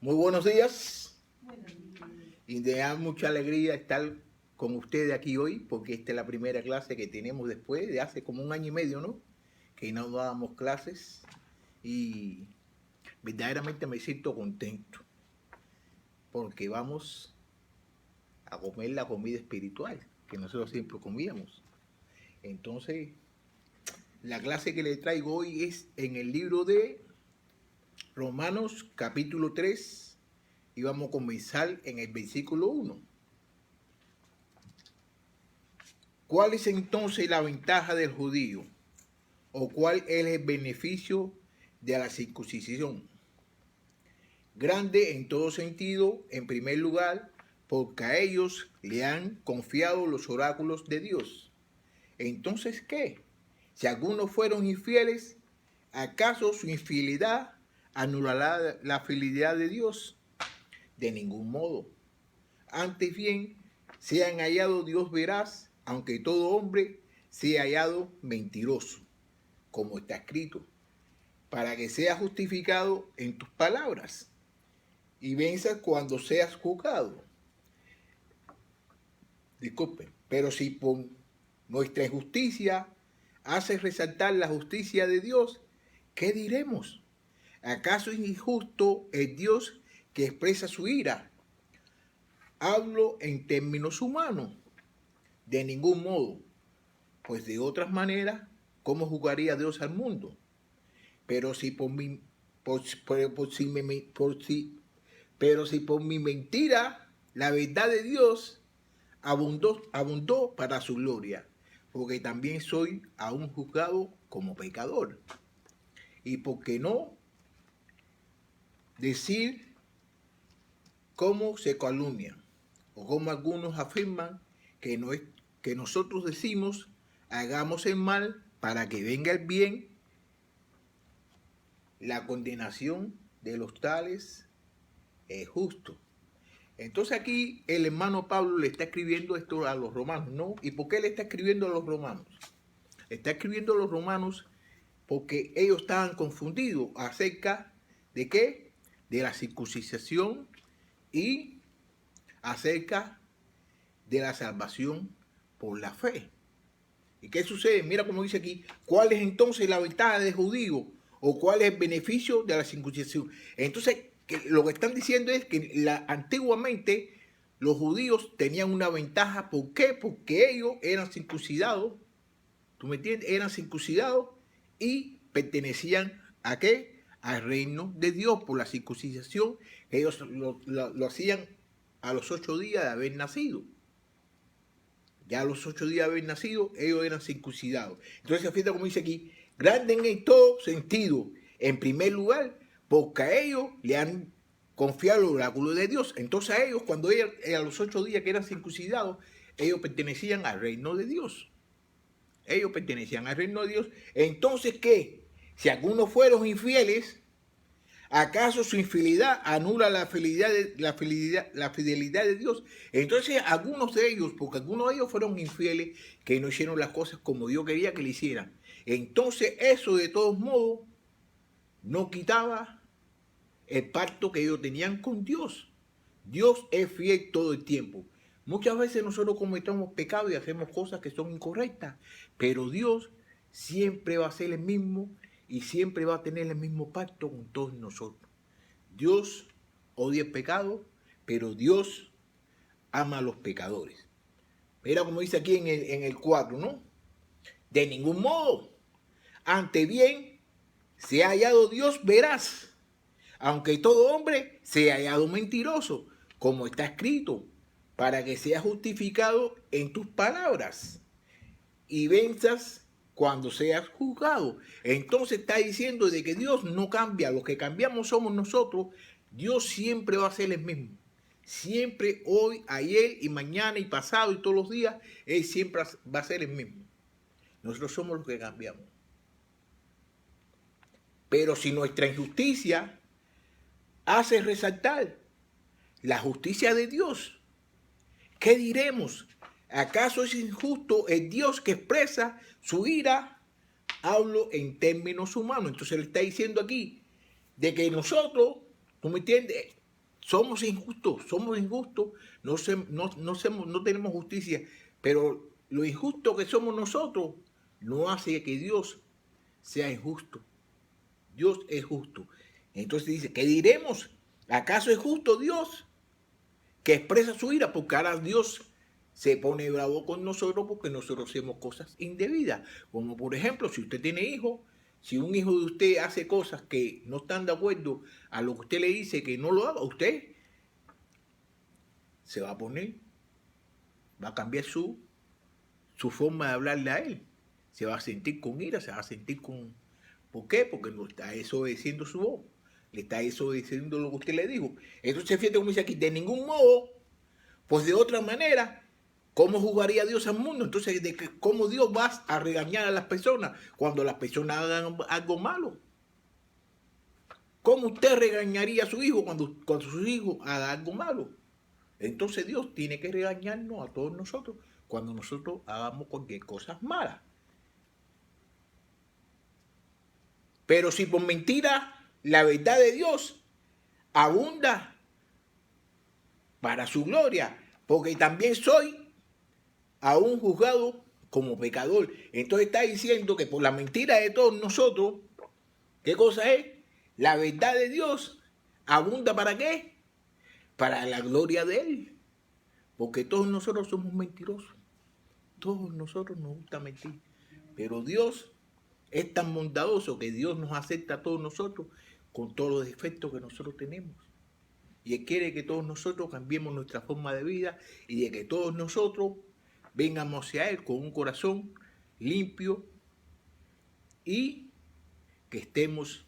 Muy buenos días y me da mucha alegría estar con ustedes aquí hoy porque esta es la primera clase que tenemos después de hace como un año y medio, ¿no? Que no dábamos clases y verdaderamente me siento contento porque vamos a comer la comida espiritual que nosotros siempre comíamos. Entonces, la clase que les traigo hoy es en el libro de Romanos capítulo 3 y vamos a comenzar en el versículo 1. ¿Cuál es entonces la ventaja del judío? ¿O cuál es el beneficio de la circuncisión? Grande en todo sentido, en primer lugar, porque a ellos le han confiado los oráculos de Dios. Entonces, ¿qué? Si algunos fueron infieles, ¿acaso su infidelidad anulará la fidelidad de Dios? De ningún modo. Antes bien, sean hallado Dios veraz, aunque todo hombre sea hallado mentiroso, como está escrito, para que seas justificado en tus palabras y venzas cuando seas juzgado. Disculpen, pero si por nuestra injusticia haces resaltar la justicia de Dios, ¿qué diremos? ¿Acaso es injusto el Dios que expresa su ira? Hablo en términos humanos. De ningún modo, pues de otras maneras, ¿cómo juzgaría Dios al mundo? Pero si por mi mentira la verdad de Dios abundó para su gloria, porque también soy aún juzgado como pecador. Y por qué no decir cómo se calumnia, o como algunos afirman que no es que nosotros decimos, hagamos el mal para que venga el bien, la condenación de los tales es justo. Entonces aquí el hermano Pablo le está escribiendo esto a los romanos, ¿no? ¿Y por qué le está escribiendo a los romanos? Está escribiendo a los romanos porque ellos estaban confundidos acerca de qué, de la circuncisión y acerca de la salvación por la fe. ¿Y qué sucede? Mira cómo dice aquí, ¿cuál es entonces la ventaja del judío? ¿O cuál es el beneficio de la circuncisión? Entonces, lo que están diciendo es que antiguamente los judíos tenían una ventaja. ¿Por qué? Porque ellos eran circuncidados, ¿tú me entiendes? Eran circuncidados y pertenecían ¿a qué? Al reino de Dios por la circuncisión. Ellos lo hacían a los 8 días de haber nacido. Ya a los 8 días de haber nacido, ellos eran circuncidados. Entonces, fíjate como dice aquí, grande en todo sentido. En primer lugar, porque a ellos le han confiado el oráculo de Dios. Entonces a ellos, cuando ellos, a los 8 días que eran circuncidados, ellos pertenecían al reino de Dios. Ellos pertenecían al reino de Dios. Entonces, ¿qué? Si algunos fueron infieles, ¿acaso su infidelidad anula la fidelidad de Dios? Entonces, algunos de ellos, porque algunos de ellos fueron infieles, que no hicieron las cosas como Dios quería que le hicieran. Entonces, eso de todos modos no quitaba el pacto que ellos tenían con Dios. Dios es fiel todo el tiempo. Muchas veces nosotros cometemos pecados y hacemos cosas que son incorrectas, pero Dios siempre va a ser el mismo y siempre va a tener el mismo pacto con todos nosotros. Dios odia el pecado, pero Dios ama a los pecadores. Mira como dice aquí en el 4, ¿no? De ningún modo. Ante bien, se ha hallado Dios veraz, aunque todo hombre se ha hallado mentiroso, como está escrito, para que seas justificado en tus palabras y venzas cuando seas juzgado. Entonces está diciendo de que Dios no cambia, los que cambiamos somos nosotros. Dios siempre va a ser el mismo. Siempre, hoy, ayer y mañana y pasado y todos los días, Él siempre va a ser el mismo. Nosotros somos los que cambiamos. Pero si nuestra injusticia hace resaltar la justicia de Dios, ¿qué diremos? ¿Acaso es injusto el Dios que expresa su ira? Hablo en términos humanos. Entonces le está diciendo aquí de que nosotros, ¿tú me entiendes? somos injustos, no tenemos justicia, pero lo injusto que somos nosotros no hace que Dios sea injusto. Dios es justo. Entonces dice, ¿qué diremos? ¿Acaso es justo Dios que expresa su ira? Porque ahora Dios se pone bravo con nosotros porque nosotros hacemos cosas indebidas. Como por ejemplo, si usted tiene hijos, si un hijo de usted hace cosas que no están de acuerdo a lo que usted le dice que no lo haga, usted se va a poner, va a cambiar su forma de hablarle a él. Se va a sentir con ira, se va a sentir con... ¿Por qué? Porque no está desobedeciendo su voz. Le está desobedeciendo lo que usted le dijo. Entonces, fíjate como dice aquí, de ningún modo, pues de otra manera, ¿cómo jugaría Dios al mundo? Entonces, ¿cómo Dios va a regañar a las personas cuando las personas hagan algo malo? ¿Cómo usted regañaría a su hijo cuando su hijo haga algo malo? Entonces Dios tiene que regañarnos a todos nosotros cuando nosotros hagamos cualquier cosa mala. Pero si por mentira la verdad de Dios abunda para su gloria, porque también soy aún juzgado como pecador. Entonces está diciendo que por la mentira de todos nosotros, ¿qué cosa es? La verdad de Dios abunda ¿para qué? Para la gloria de Él. Porque todos nosotros somos mentirosos. Todos nosotros nos gusta mentir. Pero Dios es tan bondadoso que Dios nos acepta a todos nosotros con todos los defectos que nosotros tenemos. Y Él quiere que todos nosotros cambiemos nuestra forma de vida y de que todos nosotros vengamos hacia Él con un corazón limpio y que estemos,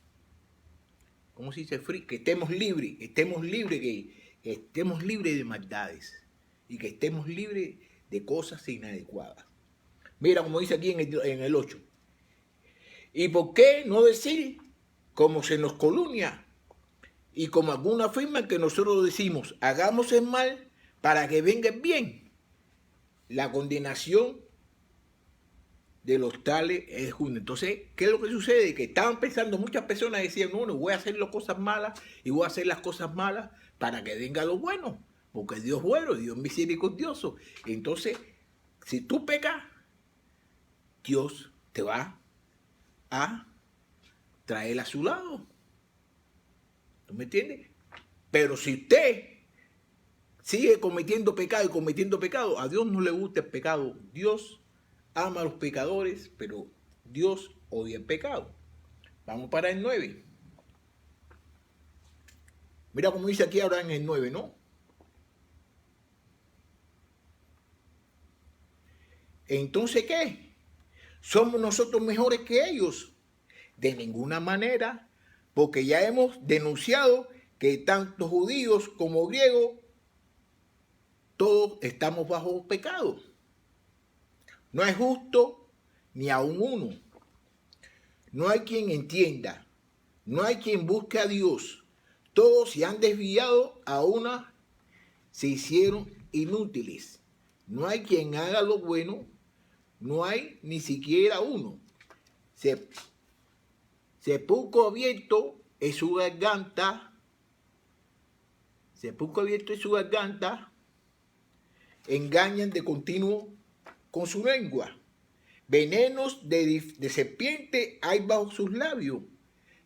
¿cómo se dice? Que estemos libres, que estemos libres de maldades y que estemos libres de cosas inadecuadas. Mira como dice aquí en el 8. ¿Y por qué no decir como se nos calumnia y como alguna afirma que nosotros decimos, hagamos el mal para que venga el bien? La condenación de los tales es justa. Entonces, ¿qué es lo que sucede? Que estaban pensando, muchas personas decían, no, voy a hacer las cosas malas y voy a hacer las cosas malas para que venga lo bueno. Porque Dios es bueno, Dios es misericordioso. Entonces, si tú pecas, Dios te va a traer a su lado. ¿Tú me entiendes? Pero si usted sigue cometiendo pecado, a Dios no le gusta el pecado. Dios ama a los pecadores, pero Dios odia el pecado. Vamos para el 9. Mira cómo dice aquí ahora en el 9, ¿no? Entonces, ¿qué? ¿Somos nosotros mejores que ellos? De ninguna manera, porque ya hemos denunciado que tanto judíos como griegos, todos estamos bajo pecado. No hay justo ni aun uno. No hay quien entienda. No hay quien busque a Dios. Todos se han desviado, a una se hicieron inútiles. No hay quien haga lo bueno. No hay ni siquiera uno. Sepulcro abierto es su garganta. Sepulcro abierto es su garganta. Engañan de continuo con su lengua. Venenos de serpiente hay bajo sus labios.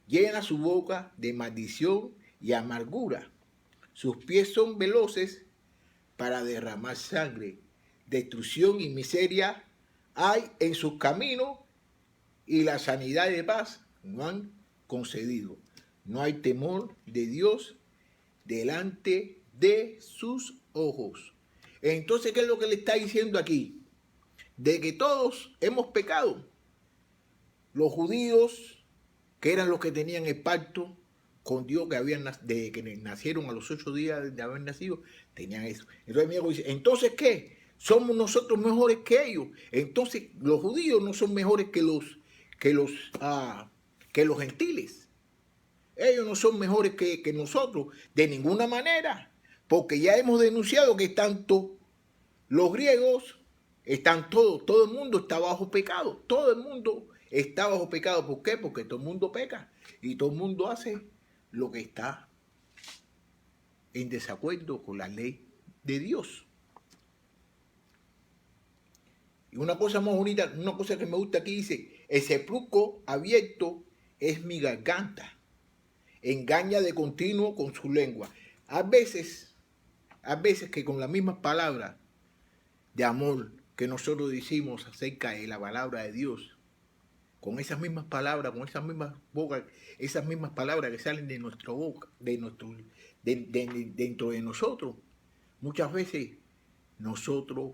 Llena su boca de maldición y amargura. Sus pies son veloces para derramar sangre. Destrucción y miseria hay en sus caminos y la sanidad de paz no han concedido. No hay temor de Dios delante de sus ojos. Entonces, ¿qué es lo que le está diciendo aquí? De que todos hemos pecado. Los judíos, que eran los que tenían el pacto con Dios, de que nacieron a los 8 días de haber nacido, tenían eso. Entonces mi amigo dice, ¿entonces qué? ¿Somos nosotros mejores que ellos? Entonces los judíos no son mejores que los gentiles. Ellos no son mejores que nosotros, de ninguna manera, porque ya hemos denunciado que tanto los griegos están todo el mundo está bajo pecado, todo el mundo está bajo pecado. ¿Por qué? Porque todo el mundo peca y todo el mundo hace lo que está en desacuerdo con la ley de Dios. Y una cosa más bonita, una cosa que me gusta aquí dice, el sepulcro abierto es mi garganta, engaña de continuo con su lengua. A veces que con las mismas palabras de amor que nosotros decimos acerca de la palabra de Dios, con esas mismas palabras, con esas mismas bocas, esas mismas palabras que salen de nuestra boca, dentro de nosotros, muchas veces nosotros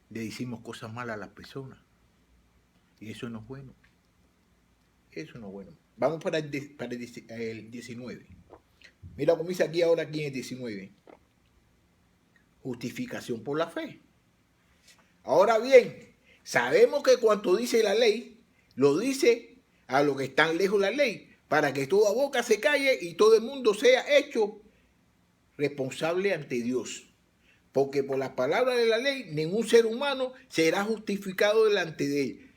le decimos cosas malas a las personas. Y eso no es bueno. Eso no es bueno. Vamos para el 19. Mira cómo dice aquí ahora, aquí en el 19. Justificación por la fe. Ahora bien, sabemos que cuanto dice la ley, lo dice a los que están lejos de la ley, para que toda boca se calle y todo el mundo sea hecho responsable ante Dios. Porque por las palabras de la ley, ningún ser humano será justificado delante de él.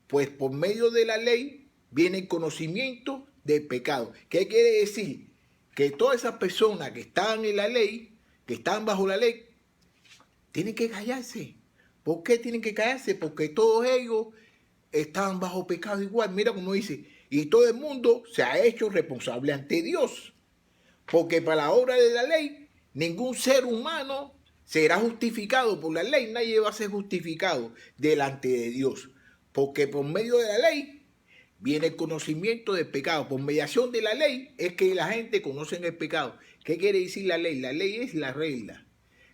Pues por medio de la ley viene el conocimiento del pecado. ¿Qué quiere decir? Que todas esas personas que están en la ley, que están bajo la ley, tienen que callarse. ¿Por qué tienen que callarse? Porque todos ellos estaban bajo pecado igual. Mira cómo dice, y todo el mundo se ha hecho responsable ante Dios. Porque para la obra de la ley, ningún ser humano será justificado por la ley. Nadie va a ser justificado delante de Dios. Porque por medio de la ley viene el conocimiento del pecado. Por mediación de la ley es que la gente conoce el pecado. ¿Qué quiere decir la ley? La ley es la regla.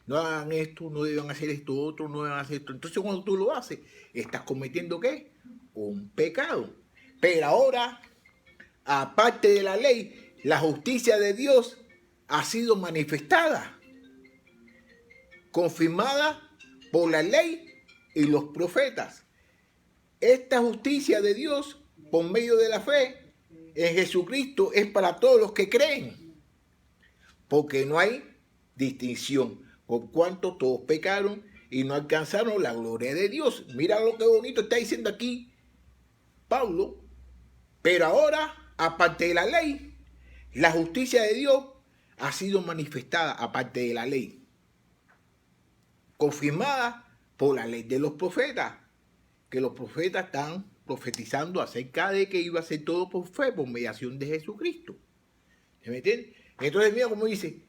No hagan esto, no deben hacer esto otro, no deben hacer esto. Entonces cuando tú lo haces, estás cometiendo ¿qué? Un pecado. Pero ahora, aparte de la ley, la justicia de Dios ha sido manifestada, confirmada por la ley y los profetas. Esta justicia de Dios, por medio de la fe en Jesucristo, es para todos los que creen, porque no hay distinción, por cuanto todos pecaron y no alcanzaron la gloria de Dios. Mira lo que bonito está diciendo aquí Pablo. Pero ahora, aparte de la ley, la justicia de Dios ha sido manifestada aparte de la ley, confirmada por la ley de los profetas, que los profetas están profetizando acerca de que iba a ser todo por fe, por mediación de Jesucristo. ¿Se me entiende? Entonces mira cómo dice,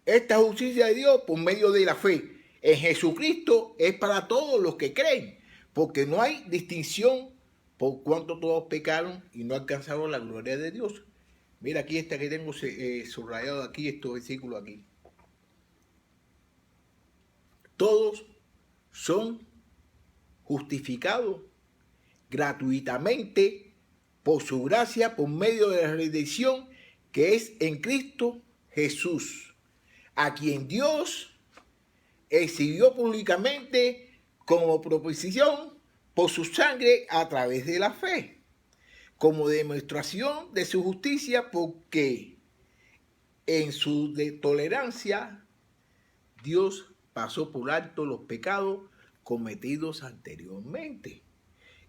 esta justicia de Dios por medio de la fe en Jesucristo es para todos los que creen, porque no hay distinción por cuanto todos pecaron y no alcanzaron la gloria de Dios. Mira aquí esta que tengo subrayado aquí, estos versículos aquí. Todos son justificados gratuitamente por su gracia, por medio de la redención que es en Cristo Jesús, a quien Dios exhibió públicamente como propiciación por su sangre a través de la fe, como demostración de su justicia, porque en su tolerancia Dios pasó por alto los pecados cometidos anteriormente,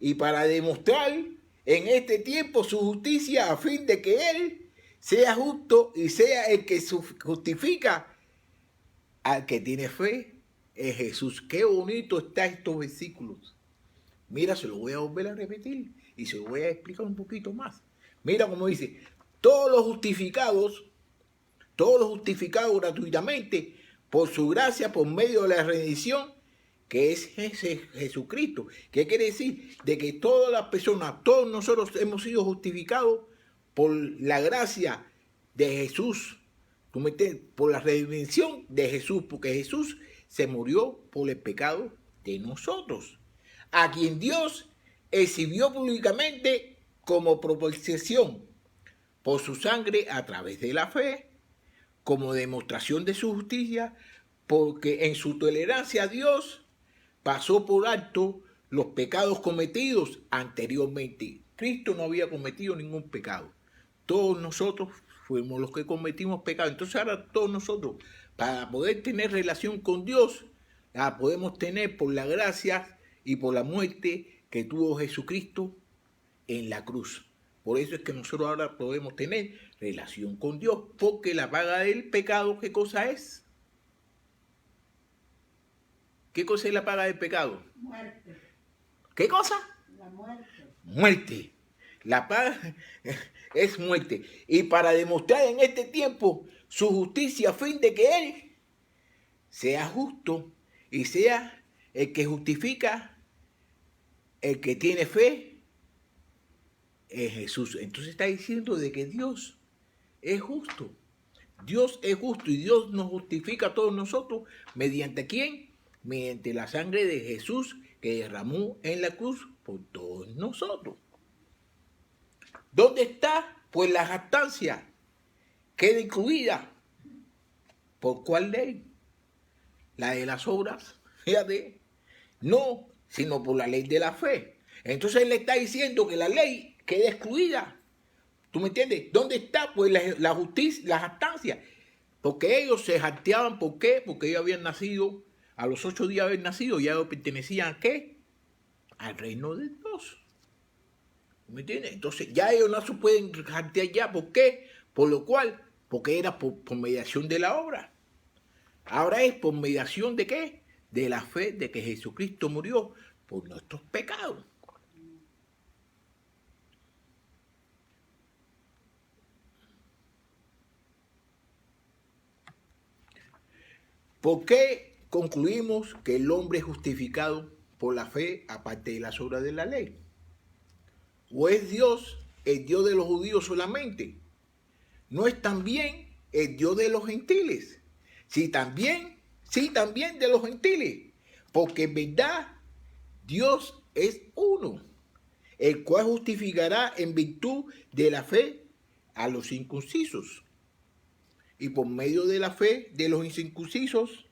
y para demostrar en este tiempo su justicia, a fin de que Él sea justo y sea el que justifica al que tiene fe en Jesús. Qué bonito están estos versículos. Mira, se lo voy a volver a repetir y se lo voy a explicar un poquito más. Mira cómo dice, todos los justificados gratuitamente por su gracia, por medio de la redención que es Jesucristo. ¿Qué quiere decir? De que todas las personas, todos nosotros hemos sido justificados por la gracia de Jesús, por la redención de Jesús, porque Jesús se murió por el pecado de nosotros, a quien Dios exhibió públicamente como propiciación por su sangre a través de la fe, como demostración de su justicia, porque en su tolerancia a Dios pasó por alto los pecados cometidos anteriormente. Cristo no había cometido ningún pecado. Todos nosotros fuimos los que cometimos pecado. Entonces ahora todos nosotros, para poder tener relación con Dios, la podemos tener por la gracia y por la muerte que tuvo Jesucristo en la cruz. Por eso es que nosotros ahora podemos tener relación con Dios, porque la paga del pecado, ¿qué cosa es? ¿Qué cosa es la paga del pecado? Muerte. ¿Qué cosa? La muerte. Muerte. La paga es muerte. Y para demostrar en este tiempo su justicia a fin de que Él sea justo y sea el que justifica, el que tiene fe en Jesús. Entonces está diciendo de que Dios es justo. Dios es justo y Dios nos justifica a todos nosotros. ¿Mediante quién? Mediante la sangre de Jesús que derramó en la cruz por todos nosotros. ¿Dónde está? Pues la jactancia queda incluida. ¿Por cuál ley? La de las obras. Fíjate. No, sino por la ley de la fe. Entonces él le está diciendo que la ley queda excluida. ¿Tú me entiendes? ¿Dónde está? Pues la justicia, la jactancia. Porque ellos se jacteaban, ¿por qué? Porque ellos habían nacido, a los 8 días de haber nacido, ya pertenecían ¿a qué? Al reino de Dios. ¿Me entiendes? Entonces ya ellos no se pueden jactear ya, ¿por qué? Por lo cual, porque era por mediación de la obra. Ahora es por mediación de qué? De la fe de que Jesucristo murió por nuestros pecados. ¿Por qué concluimos que el hombre es justificado por la fe aparte de las obras de la ley? ¿O es Dios el Dios de los judíos solamente? ¿No es también el Dios de los gentiles? Sí, también de los gentiles. Porque en verdad Dios es uno, el cual justificará en virtud de la fe a los incircuncisos. Y por medio de la fe de los incircuncisos,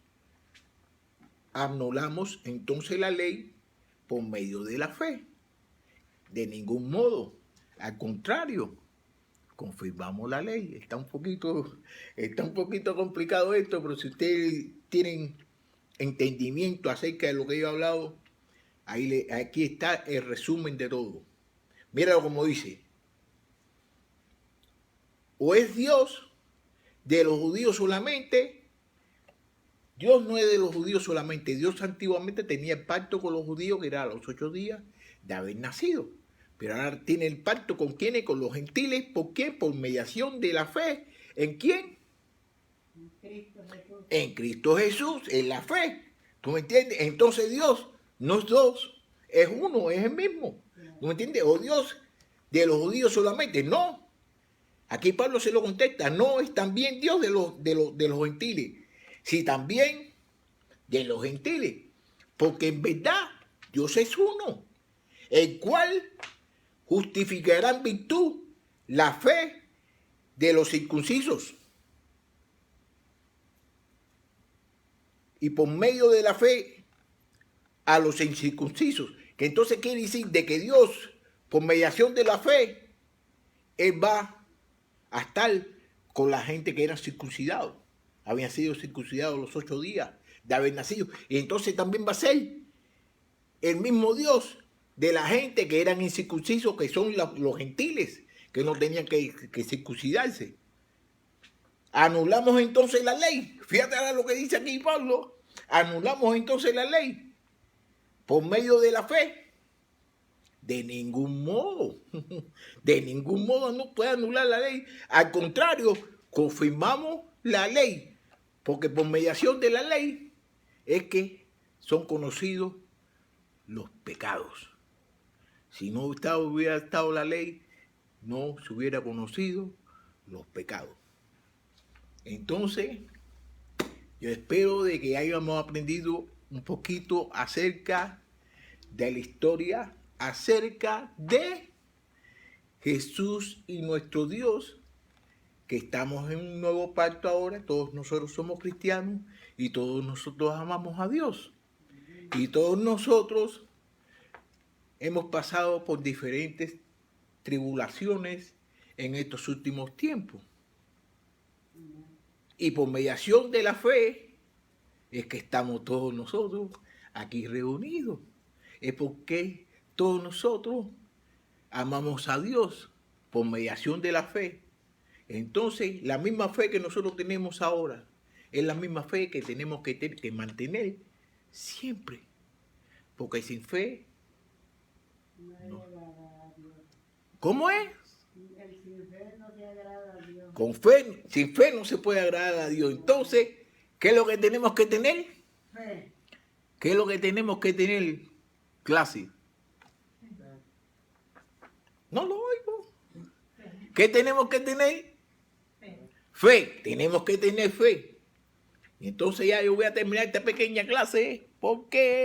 anulamos entonces la ley por medio de la fe. De ningún modo. Al contrario, confirmamos la ley. Está un poquito complicado esto, pero si ustedes tienen entendimiento acerca de lo que yo he hablado, aquí está el resumen de todo. Míralo como dice. ¿O es Dios de los judíos solamente? Dios no es de los judíos solamente. Dios antiguamente tenía el pacto con los judíos, que era a los 8 días de haber nacido. Pero ahora tiene el pacto con quiénes, con los gentiles. ¿Por qué? Por mediación de la fe. ¿En quién? En Cristo Jesús. En Cristo Jesús, en la fe. ¿Tú me entiendes? Entonces Dios no es dos, es uno, es el mismo. ¿Tú me entiendes? O Dios de los judíos solamente. No. Aquí Pablo se lo contesta. No, es también Dios de los gentiles. Sí, también de los gentiles. Porque en verdad Dios es uno, el cual justificará en virtud la fe de los circuncisos. Y por medio de la fe a los incircuncisos. Que entonces quiere decir de que Dios, por mediación de la fe, Él va a estar con la gente que eran circuncidados. Habían sido circuncidados los 8 días de haber nacido. Y entonces también va a ser el mismo Dios de la gente que eran incircuncisos, que son los gentiles, que no tenían que circuncidarse. Anulamos entonces la ley. Fíjate ahora lo que dice aquí Pablo. Anulamos entonces la ley por medio de la fe. De ningún modo. De ningún modo no puede anular la ley. Al contrario, confirmamos la ley. Porque por mediación de la ley es que son conocidos los pecados. Si no hubiera estado la ley, no se hubiera conocido los pecados. Entonces, yo espero de que hayamos aprendido un poquito acerca de la historia, acerca de Jesús y nuestro Dios, que estamos en un nuevo pacto ahora. Todos nosotros somos cristianos y todos nosotros amamos a Dios. Y todos nosotros hemos pasado por diferentes tribulaciones en estos últimos tiempos. Y por mediación de la fe es que estamos todos nosotros aquí reunidos. Es porque todos nosotros amamos a Dios por mediación de la fe. Entonces, la misma fe que nosotros tenemos ahora es la misma fe que tenemos que mantener siempre. Porque sin fe, No le agrada a Dios. ¿cómo es? El sin fe no se agrada a Dios. Con fe, sin fe no se puede agradar a Dios. Entonces, ¿qué es lo que tenemos que tener? Fe. ¿Qué es lo que tenemos que tener, clase? No lo oigo. ¿Qué tenemos que tener? Fe. Tenemos que tener fe. Y entonces ya yo voy a terminar esta pequeña clase porque...